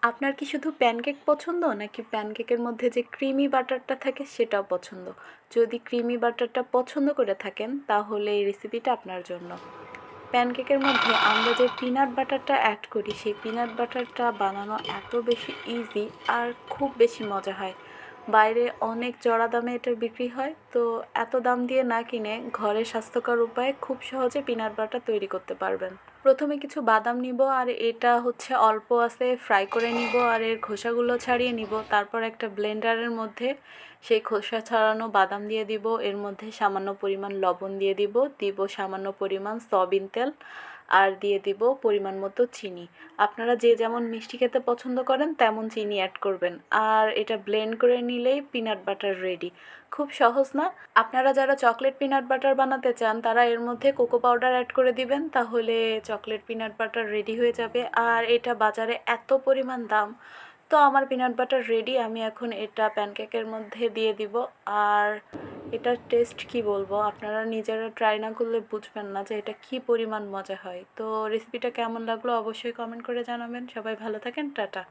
আপনার কি শুধু প্যানকেক পছন্দ নাকি প্যানকেকের মধ্যে যে ক্রিমি বাটারটা থাকে সেটাও পছন্দ? যদি ক্রিমি বাটারটা পছন্দ করে থাকেন তাহলে এই রেসিপিটা আপনার জন্য। প্যানকেকের মধ্যে আমরা যে পিনাট বাটারটা অ্যাড করি সেই পিনাট বাটারটা বানানো এত বেশি ইজি আর খুব বেশি মজা হয়। বাইরে অনেক চড়া দামে এটার বিক্রি হয়, তো এত দাম দিয়ে না কিনে ঘরে স্বাস্থ্যকর উপায়ে খুব সহজে পিনাট বাটার তৈরি করতে পারবেন। প্রথমে কিছু বাদাম নিব, আর এটা হচ্ছে অল্প আছে ফ্রাই করে নিব আর এর খোসাগুলো ছাড়িয়ে নিব। তারপর একটা ব্লেন্ডারের মধ্যে সেই খোসা ছাড়ানো বাদাম দিয়ে দিব, এর মধ্যে সামান্য পরিমাণ লবণ দিয়ে দিব সামান্য পরিমাণ সয়াবিন তেল, আর দিয়ে দিব পরিমাণ মতো চিনি। আপনারা যে যেমন মিষ্টি খেতে পছন্দ করেন তেমন চিনি অ্যাড করবেন। আর এটা ব্লেন্ড করে নিলেই পিনাট বাটার রেডি। খুব সহজ না? আপনারা যারা চকলেট পিনাট বাটার বানাতে চান তারা এর মধ্যে কোকো পাউডার অ্যাড করে দিবেন, তাহলে চকলেট পিনাট বাটার রেডি হয়ে যাবে। আর এটা বাজারে এত পরিমাণ দাম, তো আমার পিনাট বাটার রেডি। আমি এখন এটা প্যানকেকের মধ্যে দিয়ে দিব। আর এটার টেস্ট কি বলবো, আপনারা নিজেরা ট্রাই না করলে বুঝবেন না যে এটা কি পরিমাণ মজা হয়। তো রেসিপিটা কেমন লাগলো অবশ্যই কমেন্ট করে জানাবেন। সবাই ভালো থাকেন, টাটা।